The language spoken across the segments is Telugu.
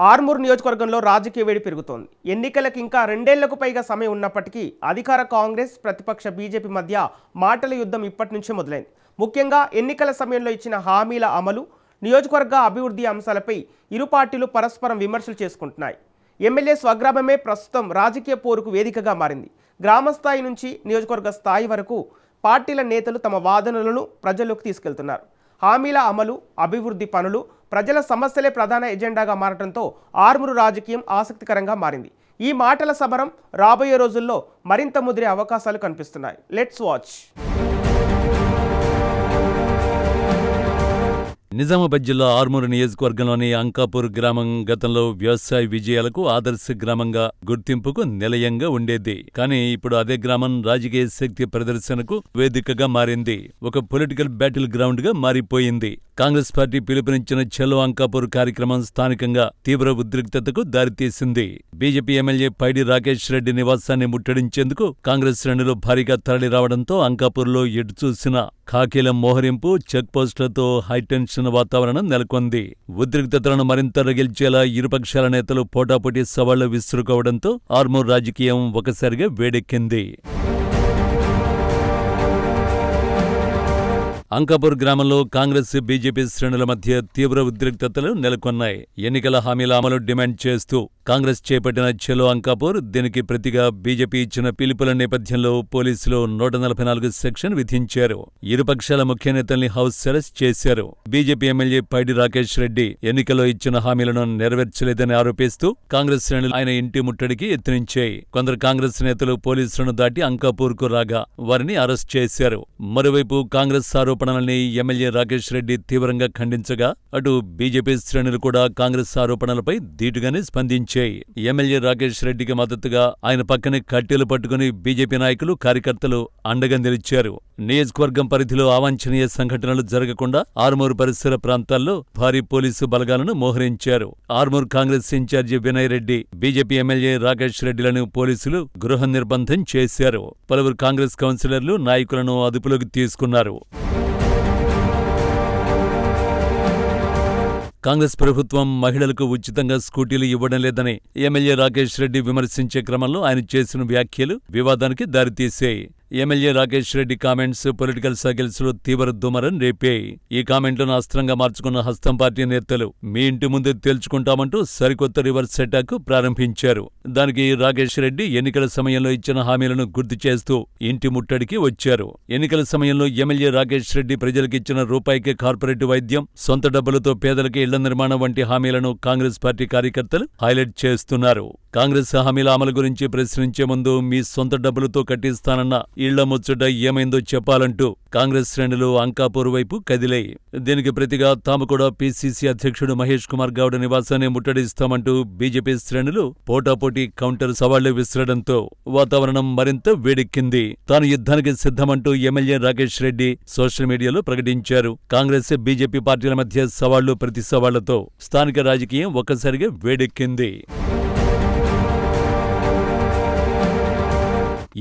ఆర్మూర్ నియోజకవర్గంలో రాజకీయ వేడి పెరుగుతోంది. ఎన్నికలకు ఇంకా 2 ఏళ్లకు పైగా సమయం ఉన్నప్పటికీ అధికార కాంగ్రెస్, ప్రతిపక్ష బీజేపీ మధ్య మాటల యుద్ధం ఇప్పటి నుంచే మొదలైంది. ముఖ్యంగా ఎన్నికల సమయంలో ఇచ్చిన హామీల అమలు, నియోజకవర్గ అభివృద్ధి అంశాలపై ఇరు పార్టీలు పరస్పరం విమర్శలు చేసుకుంటున్నాయి. ఎమ్మెల్యే స్వగ్రామమే ప్రస్తుతం రాజకీయ పోరుకు వేదికగా మారింది. గ్రామస్థాయి నుంచి నియోజకవర్గ స్థాయి వరకు పార్టీల నేతలు తమ వాదనలను ప్రజల్లోకి తీసుకెళ్తున్నారు. హామీల అమలు, అభివృద్ధి పనులు, ప్రజల సమస్యలే ప్రధాన ఎజెండాగా మారడంతో ఆర్మూరు రాజకీయం ఆసక్తికరంగా మారింది. ఈ మాటల సమరం రాబోయే రోజుల్లో మరింత ముదిరే అవకాశాలు కనిపిస్తున్నాయి. Let's watch. నిజామాబాద్ జిల్లా ఆర్మూరు నియోజకవర్గంలోని అంకాపూర్ గ్రామం గతంలో వ్యవసాయ విజయాలకు ఆదర్శ గ్రామంగా గుర్తింపుకు నిలయంగా ఉండేది. కానీ ఇప్పుడు అదే గ్రామం రాజకీయ శక్తి ప్రదర్శనకు వేదికగా మారింది. ఒక పొలిటికల్ బ్యాటిల్ గ్రౌండ్ గా మారిపోయింది. కాంగ్రెస్ పార్టీ పిలుపునిచ్చిన చలో అంకాపూర్ కార్యక్రమం స్థానికంగా తీవ్ర ఉద్రిక్తతకు దారితీసింది. బీజేపీ ఎమ్మెల్యే పైడి రాకేష్ రెడ్డి నివాసాన్ని ముట్టడించేందుకు కాంగ్రెస్ శ్రేణులు భారీగా తరలిరావడంతో అంకాపూర్లో ఎటు చూసినా ఖాకీల మోహరింపు, చెక్ పోస్టులతో హైటెన్షన్ వాతావరణం నెలకొంది. ఉద్రిక్తతలను మరింత రగిల్చేలా ఇరుపక్షాల నేతలు పోటాపోటీ సవాళ్లు విసురుకోవడంతో ఆర్మూర్ రాజకీయం ఒకసారిగా వేడెక్కింది. అంకాపూర్ గ్రామంలో కాంగ్రెస్, బీజేపీ శ్రేణుల మధ్య తీవ్ర ఉద్రిక్తతలు నెలకొన్నాయి. ఎన్నికల హామీల అమలు డిమాండ్ చేస్తూ కాంగ్రెస్ చేపట్టిన చలో అంకాపూర్, దీనికి ప్రతిగా బీజేపీ ఇచ్చిన పిలుపుల నేపథ్యంలో పోలీసులు 144 సెక్షన్ విధించారు. ఇరుపక్షాల ముఖ్య నేతల్ని హౌస్ అరెస్ట్ చేశారు. బీజేపీ ఎమ్మెల్యే పైడి రాకేష్ రెడ్డి ఎన్నికల్లో ఇచ్చిన హామీలను నెరవేర్చలేదని ఆరోపిస్తూ కాంగ్రెస్ శ్రేణులు ఆయన ఇంటి ముట్టడికి యత్నించాయి. కొందరు కాంగ్రెస్ నేతలు పోలీసులను దాటి అంకాపూర్కు రాగా వారిని అరెస్ట్ చేశారు. మరోవైపు కాంగ్రెస్ ఆరోపణల్ని ఎమ్మెల్యే రాకేష్ రెడ్డి తీవ్రంగా ఖండించగా అటు బీజేపీ శ్రేణులు కూడా కాంగ్రెస్ ఆరోపణలపై ధీటుగానే స్పందించాయి. ఎమ్మెల్యే రాకేష్ రెడ్డికి మద్దతుగా ఆయన పక్కనే కట్టెలు పట్టుకుని బీజేపీ నాయకులు, కార్యకర్తలు అండగా నిలిచారు. నియోజకవర్గం పరిధిలో అవాంఛనీయ సంఘటనలు జరగకుండా ఆర్మూర్ పరిసర ప్రాంతాల్లో భారీ పోలీసు బలగాలను మోహరించారు. Armoor Congress incharge Vinay Reddy, BJP MLA Rakesh రెడ్డిలను పోలీసులు గృహ నిర్బంధం చేశారు. పలువురు కాంగ్రెస్ కౌన్సిలర్లు, నాయకులను అదుపులోకి తీసుకున్నారు. కాంగ్రెస్ ప్రభుత్వం మహిళలకు ఉచితంగా స్కూటీలు ఇవ్వడం లేదని ఎమ్మెల్యే రాకేష్ రెడ్డి విమర్శించే క్రమంలో ఆయన చేసిన వ్యాఖ్యలు వివాదానికి దారితీశాయి. MLA Rakesh Reddy comments political circles లో తీవ్ర దుమారం రేపాయి. ఈ కామెంట్లను అస్త్రంగా మార్చుకున్న హస్తం పార్టీ నేతలు మీ ఇంటి ముందే తేల్చుకుంటామంటూ సరికొత్త రివర్స్ అటాక్ ప్రారంభించారు. దానికి రాకేష్ రెడ్డి ఎన్నికల సమయంలో ఇచ్చిన హామీలను గుర్తు చేస్తూ ఇంటి ముట్టడికి వచ్చారు. ఎన్నికల సమయంలో ఎమ్మెల్యే రాకేష్ రెడ్డి ప్రజలకిచ్చిన రూపాయికి కార్పొరేట్ వైద్యం, సొంత డబ్బులతో పేదలకి ఇళ్ల నిర్మాణం వంటి హామీలను కాంగ్రెస్ పార్టీ కార్యకర్తలు హైలైట్ చేస్తున్నారు. కాంగ్రెస్ హామీల అమలు గురించి ప్రశ్నించే ముందు మీ సొంత డబ్బులతో కట్టిస్తానన్న ఇళ్ల ముచ్చట ఏమైందో చెప్పాలంటూ కాంగ్రెస్ శ్రేణులు అంకాపూర్ వైపు కదిలాయి. దీనికి ప్రతిగా తాము కూడా పీసీసీ అధ్యక్షుడు మహేష్ కుమార్ గౌడ్ నివాసాన్ని ముట్టడిస్తామంటూ బీజేపీ శ్రేణులు పోటాపోటీ కౌంటర్ సవాళ్లు విసరడంతో వాతావరణం మరింత వేడెక్కింది. తాను యుద్ధానికి సిద్ధమంటూ ఎమ్మెల్యే రాకేష్ రెడ్డి సోషల్ మీడియాలో ప్రకటించారు. కాంగ్రెస్, బీజేపీ పార్టీల మధ్య సవాళ్లు ప్రతి సవాళ్లతో స్థానిక రాజకీయం ఒక్కసారిగా వేడెక్కింది.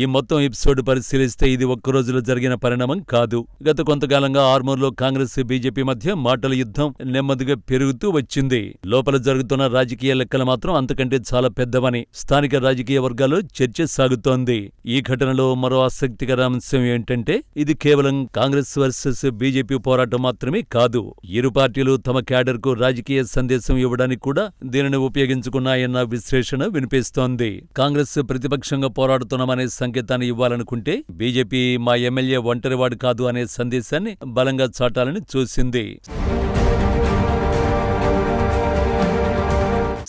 ఈ మొత్తం ఎపిసోడ్ పరిశీలిస్తే ఇది ఒక్కరోజులో జరిగిన పరిణామం కాదు. గత కొంతకాలంగా ఆర్మూర్లో కాంగ్రెస్, బీజేపీ మధ్య మాటల యుద్ధం నెమ్మదిగా పెరుగుతూ వచ్చింది. లోపల జరుగుతున్న రాజకీయ లెక్కలు మాత్రం అంతకంటే చాలా పెద్దవని స్థానిక రాజకీయ వర్గాల్లో చర్చ సాగుతోంది. ఈ ఘటనలో మరో ఆసక్తికర అంశం ఏంటంటే ఇది కేవలం కాంగ్రెస్ వర్సెస్ బీజేపీ పోరాటం మాత్రమే కాదు. ఇరు పార్టీలు తమ క్యాడర్కు రాజకీయ సందేశం ఇవ్వడానికి కూడా దీనిని ఉపయోగించుకున్నాయన్న విశ్లేషణ వినిపిస్తోంది. కాంగ్రెస్ ప్రతిపక్షంగా పోరాడుతున్నామనే సంకేతాన్ని ఇవ్వాలనుకుంటే బీజేపీ మా ఎమ్మెల్యే ఒంటరివాడు కాదు అనే సందేశాన్ని బలంగా చాటాలని చూసింది.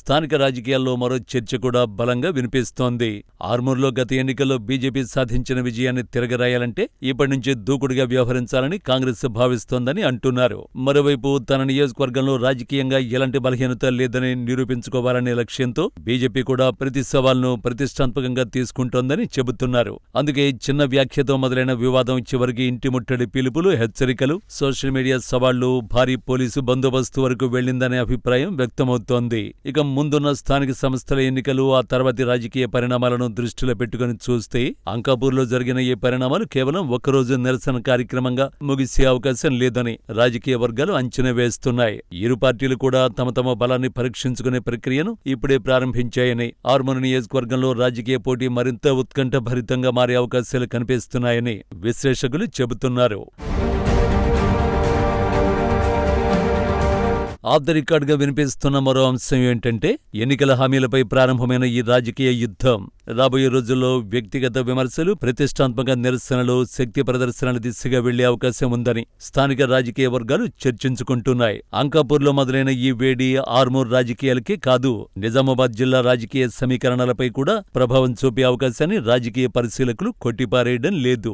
స్థానిక రాజకీయాల్లో మరో చర్చ కూడా బలంగా వినిపిస్తోంది. ఆర్మూర్లో గత ఎన్నికల్లో బీజేపీ సాధించిన విజయాన్ని తిరగరాయాలంటే ఇప్పటి నుంచే దూకుడుగా వ్యవహరించాలని కాంగ్రెస్ భావిస్తోందని అంటున్నారు. మరోవైపు తన నియోజకవర్గంలో రాజకీయంగా ఎలాంటి బలహీనత లేదని నిరూపించుకోవాలనే లక్ష్యంతో బీజేపీ కూడా ప్రతి సవాల్ను ప్రతిష్టాత్మకంగా తీసుకుంటోందని చెబుతున్నారు. అందుకే చిన్న వ్యాఖ్యతో మొదలైన వివాదం చివరికి ఇంటి ముట్టడి పిలుపులు, హెచ్చరికలు, సోషల్ మీడియా సవాళ్లు, భారీ పోలీసు బందోబస్తు వరకు వెళ్లిందనే అభిప్రాయం వ్యక్తమవుతోంది. ఇక ముందున్న స్థానిక సంస్థల ఎన్నికలు, ఆ తర్వాతి రాజకీయ పరిణామాలను దృష్టిలో పెట్టుకుని చూస్తే అంకాపూర్లో జరిగిన ఈ పరిణామాలు కేవలం ఒక్కరోజు నిరసన కార్యక్రమంగా ముగిసే అవకాశం లేదని రాజకీయ వర్గాలు అంచనా వేస్తున్నాయి. ఇరు పార్టీలు కూడా తమ తమ బలాన్ని పరీక్షించుకునే ప్రక్రియను ఇప్పుడే ప్రారంభించాయని, ఆర్మూరు నియోజకవర్గంలో రాజకీయ పోటీ మరింత ఉత్కంఠభరితంగా మారే అవకాశాలు కనిపిస్తున్నాయని విశ్లేషకులు చెబుతున్నారు. ఆఫ్ ద రికార్డ్గా వినిపిస్తున్న మరో అంశం ఏంటంటే, ఎన్నికల హామీలపై ప్రారంభమైన ఈ రాజకీయ యుద్ధం రాబోయే రోజుల్లో వ్యక్తిగత విమర్శలు, ప్రతిష్టాత్మక నిరసనలు, శక్తి ప్రదర్శనల దిశగా వెళ్లే అవకాశం ఉందని స్థానిక రాజకీయ వర్గాలు చర్చించుకుంటున్నాయి. అంకాపూర్లో మొదలైన ఈ వేడి ఆర్మూర్ రాజకీయాలకే కాదు, నిజామాబాద్ జిల్లా రాజకీయ సమీకరణలపై కూడా ప్రభావం చూపే అవకాశాన్ని రాజకీయ పరిశీలకులు కొట్టిపారేయడం లేదు.